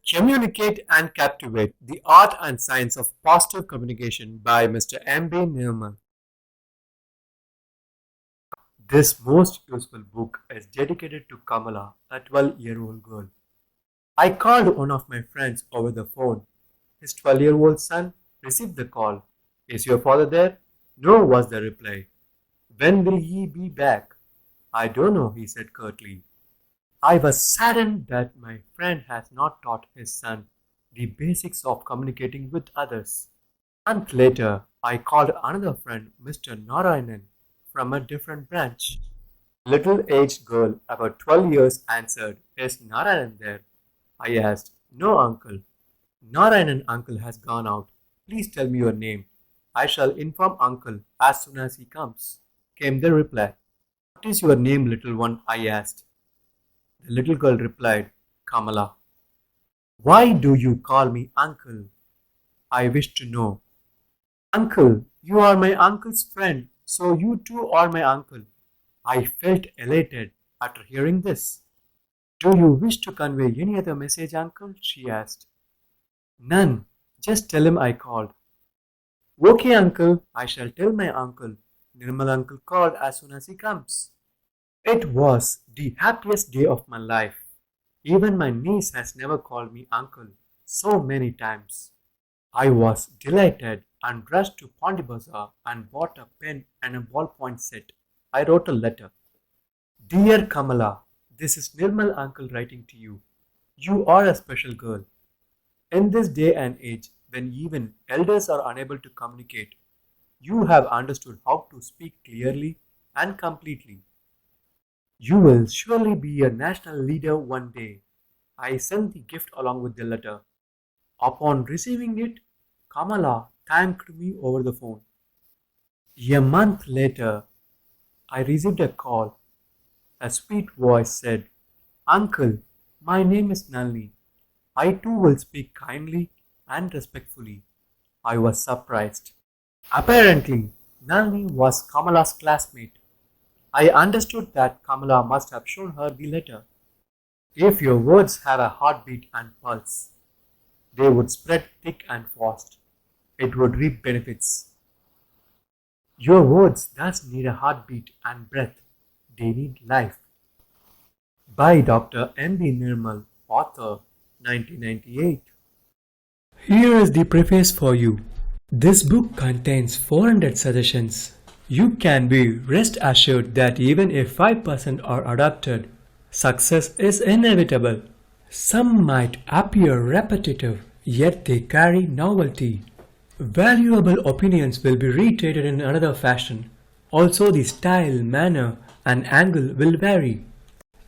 Communicate and Captivate: The Art and Science of Positive Communication by Mr. M.B. Nirmal. This most useful book is dedicated to Kamala, a 12-year-old girl. I called one of my friends over the phone. His 12-year-old son received the call. Is your father there? No, was the reply. When will he be back? I don't know, he said curtly. I was saddened that my friend has not taught his son the basics of communicating with others. A month later, I called another friend, Mr. Narayanan, from a different branch. A little-aged girl, about 12 years, answered, Is Narayanan there? I asked, No, uncle. Narayanan uncle has gone out. Please tell me your name. I shall inform uncle as soon as he comes, came the reply. What is your name, little one? I asked. The little girl replied, Kamala. Why do you call me uncle? I wish to know. Uncle, you are my uncle's friend, so you too are my uncle. I felt elated after hearing this. Do you wish to convey any other message, uncle? She asked. None. Just tell him I called. Okay, uncle, I shall tell my uncle. Nirmal uncle called as soon as he comes. It was the happiest day of my life. Even my niece has never called me uncle so many times. I was delighted and rushed to Pondy Bazaar and bought a pen and a ballpoint set. I wrote a letter. Dear Kamala, this is Nirmal uncle writing to you. You are a special girl. In this day and age, when even elders are unable to communicate, you have understood how to speak clearly and completely. You will surely be a national leader one day. I sent the gift along with the letter. Upon receiving it, Kamala thanked me over the phone. A month later, I received a call. A sweet voice said, Uncle, my name is Nalini. I too will speak kindly and respectfully. I was surprised. Apparently, Nalini was Kamala's classmate. I understood that Kamala must have shown her the letter. If your words have a heartbeat and pulse, they would spread thick and fast. It would reap benefits. Your words thus need a heartbeat and breath. They need life. By Dr. M.B. Nirmal, author, 1998. Here is the preface for you. This book contains 400 suggestions. You can be rest assured that even if 5% are adopted, success is inevitable. Some might appear repetitive, yet they carry novelty. Valuable opinions will be reiterated in another fashion. Also, the style, manner, and angle will vary.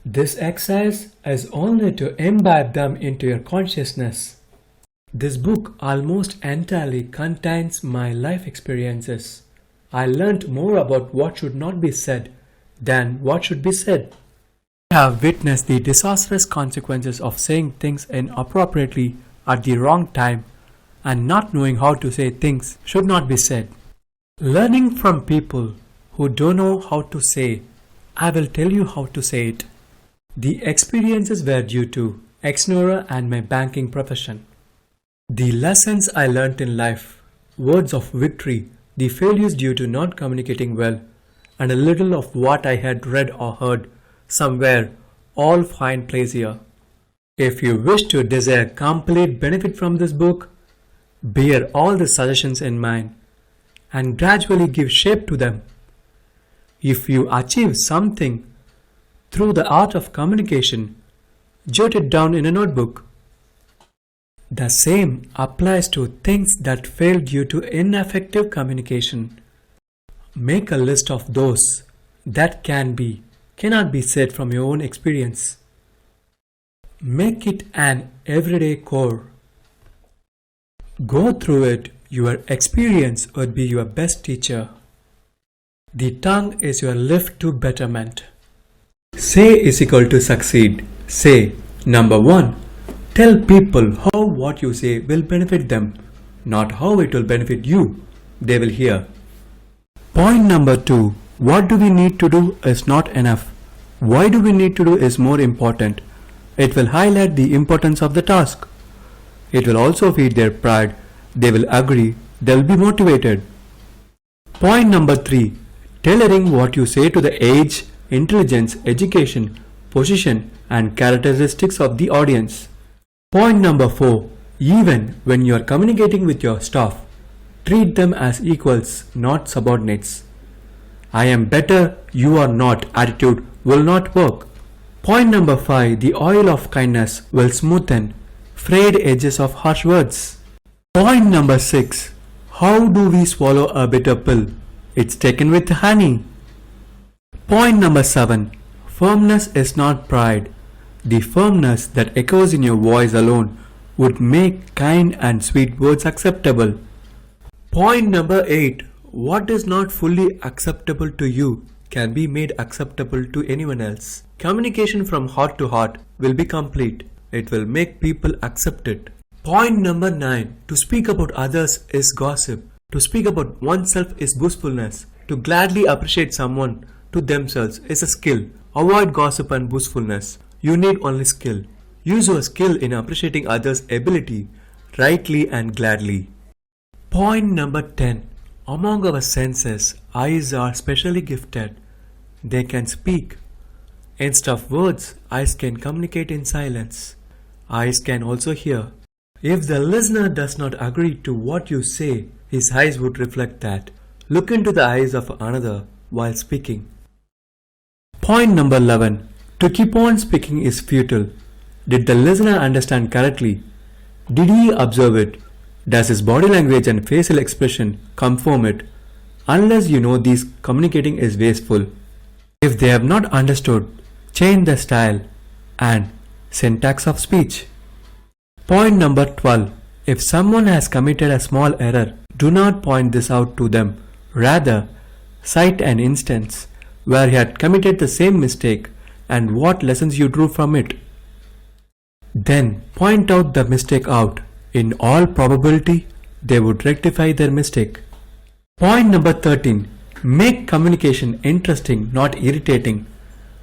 This exercise is only to imbibe them into your consciousness. This book almost entirely contains my life experiences. I learnt more about what should not be said than what should be said. I have witnessed the disastrous consequences of saying things inappropriately at the wrong time and not knowing how to say things should not be said. Learning from people who don't know how to say, I will tell you how to say it. The experiences were due to ExNoRa and my banking profession. The lessons I learnt in life, words of victory, the failures due to not communicating well, and a little of what I had read or heard somewhere all find place here. If you wish to desire complete benefit from this book, bear all the suggestions in mind and gradually give shape to them. If you achieve something through the art of communication, jot it down in a notebook. The same applies to things that fail due to ineffective communication. Make a list of those that cannot be said from your own experience. Make it an everyday core. Go through it. Your experience would be your best teacher. The tongue is your lift to betterment. Say is equal to succeed. Say, number 1. Tell people how what you say will benefit them, not how it will benefit you. They will hear. Point number 2. What do we need to do is not enough. Why do we need to do is more important. It will highlight the importance of the task. It will also feed their pride. They will agree. They will be motivated. Point number 3. Tailoring what you say to the age, intelligence, education, position and characteristics of the audience. Point number 4. Even when you are communicating with your staff, treat them as equals, not subordinates. I am better, you are not attitude will not work. Point number 5. The oil of kindness will smoothen frayed edges of harsh words. Point number 6. How do we swallow a bitter pill? It's taken with honey. Point number 7. Firmness is not pride. The firmness that echoes in your voice alone would make kind and sweet words acceptable. Point number 8. What is not fully acceptable to you can be made acceptable to anyone else. Communication from heart to heart will be complete. It will make people accept it. Point number 9. To speak about others is gossip. To speak about oneself is boastfulness. To gladly appreciate someone to themselves is a skill. Avoid gossip and boastfulness. You need only skill. Use your skill in appreciating others' ability rightly and gladly. Point number 10. Among our senses, eyes are specially gifted. They can speak. Instead of words, eyes can communicate in silence. Eyes can also hear. If the listener does not agree to what you say, his eyes would reflect that. Look into the eyes of another while speaking. Point number 11. To keep on speaking is futile. Did the listener understand correctly? Did he observe it? Does his body language and facial expression confirm it? Unless you know these, communicating is wasteful. If they have not understood, change the style and syntax of speech. Point number 12. If someone has committed a small error, do not point this out to them. Rather, cite an instance where he had committed the same mistake and what lessons you drew from it. Then point out the mistake out. In all probability, they would rectify their mistake. Point number 13. Make communication interesting, not irritating.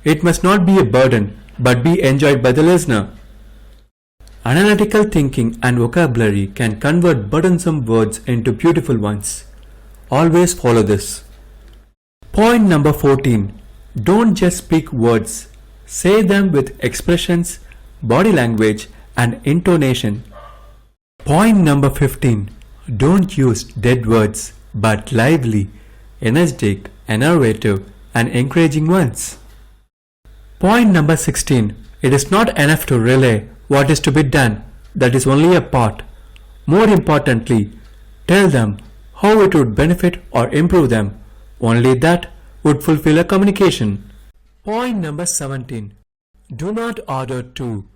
It must not be a burden, but be enjoyed by the listener. Analytical thinking and vocabulary can convert burdensome words into beautiful ones. Always follow this. Point number 14. Don't just speak words. Say them with expressions, body language, and intonation. Point number 15. Don't use dead words, but lively, energetic, innovative, and encouraging ones. Point number 16. It is not enough to relay what is to be done. That is only a part. More importantly, tell them how it would benefit or improve them. Only that would fulfill a communication. Point number 17. Do not order to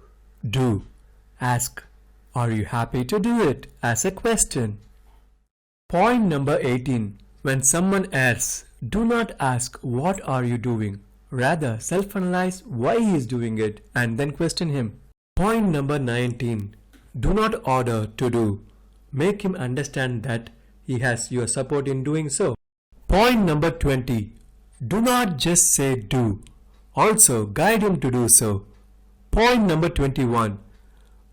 do. Ask, are you happy to do it? As a question. Point number 18. When someone asks, do not ask, what are you doing? Rather, self-analyze why he is doing it and then question him. Point number 19. Do not order to do. Make him understand that he has your support in doing so. Point number 20. Do not just say do. Also guide him to do so. Point number 21.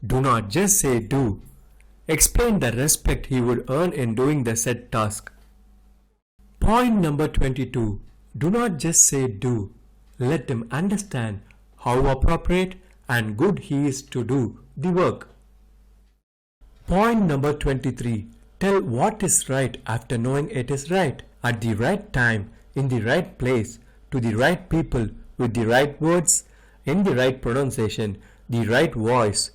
Do not just say do. Explain the respect he would earn in doing the said task. Point number 22. Do not just say do. Let him understand how appropriate and good he is to do the work. Point number 23. Tell what is right after knowing it is right, at the right time, in the right place, to the right people, with the right words, in the right pronunciation, the right voice,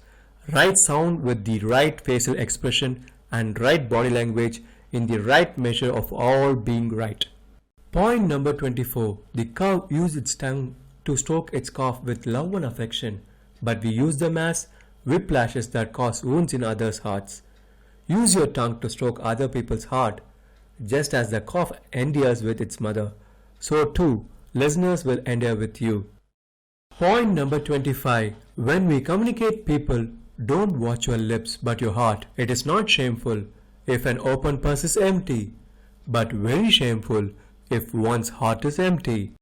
right sound with the right facial expression, and right body language in the right measure of all being right. Point number 24. The cow uses its tongue to stroke its calf with love and affection, but we use them as whiplashes that cause wounds in others' hearts. Use your tongue to stroke other people's heart. Just as the calf endures with its mother, so too listeners will endure with you. Point number 25. When we communicate people, don't watch your lips but your heart. It is not shameful if an open purse is empty, but very shameful if one's heart is empty.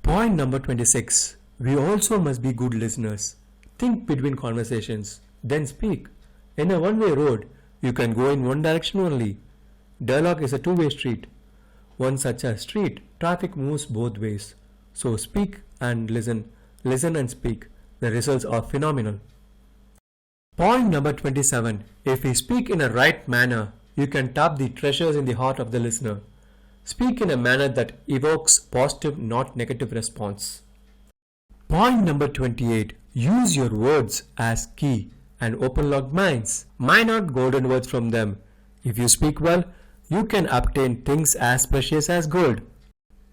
Point number 26. We also must be good listeners. Think between conversations, then speak. In a one-way road, you can go in one direction only. Dialogue is a two-way street. One such a street, traffic moves both ways. So speak and listen, listen and speak. The results are phenomenal. Point number 27. If we speak in a right manner, you can tap the treasures in the heart of the listener. Speak in a manner that evokes positive, not negative response. Point number 28. Use your words as key and open locked minds. Mine out golden words from them. If you speak well, you can obtain things as precious as gold.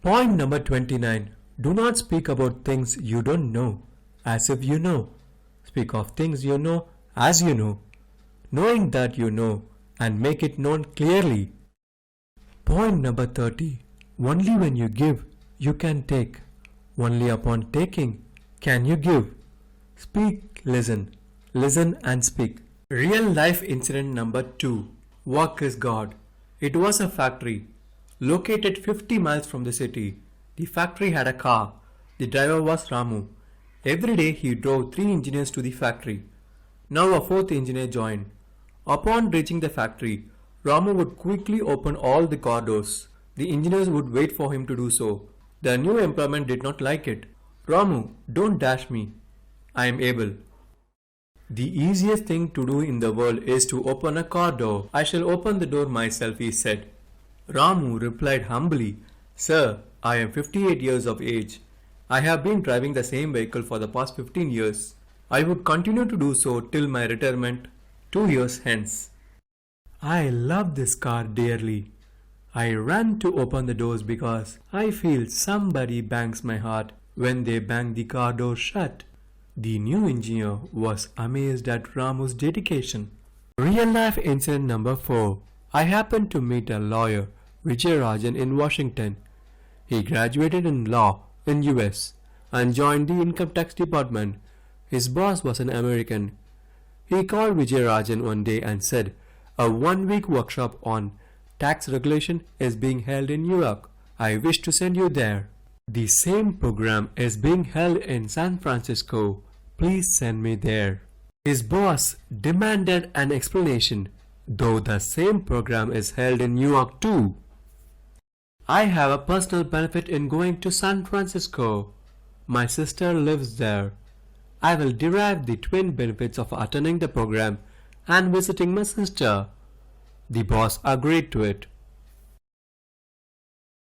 Point number 29. Do not speak about things you don't know, as if you know. Speak of things you know as you know, knowing that you know, and make it known clearly. Point number 30. Only when you give, you can take. Only upon taking, can you give. Speak, listen and speak. Real life incident number 2. Work is God. It was a factory located 50 miles from the city. The factory had a car. The driver was Ramu. Every day he drove 3 engineers to the factory. Now a 4th engineer joined. Upon reaching the factory, Ramu would quickly open all the car doors. The engineers would wait for him to do so. The new employment did not like it. Ramu, don't dash me. I am able. The easiest thing to do in the world is to open a car door. I shall open the door myself, he said. Ramu replied humbly, Sir, I am 58 years of age. I have been driving the same vehicle for the past 15 years. I would continue to do so till my retirement 2 years hence. I love this car dearly. I run to open the doors because I feel somebody bangs my heart when they bang the car door shut. The new engineer was amazed at Ramu's dedication. Real life incident number 4. I happened to meet a lawyer, Vijay Rajan, in Washington. He graduated in law in US and joined the income tax department. His boss was an American. He called Vijay Rajan one day and said, a 1-week workshop on tax regulation is being held in New York. I wish to send you there. The same program is being held in San Francisco. Please send me there. His boss demanded an explanation, though the same program is held in New York too. I have a personal benefit in going to San Francisco. My sister lives there. I will derive the twin benefits of attending the program and visiting my sister. The boss agreed to it.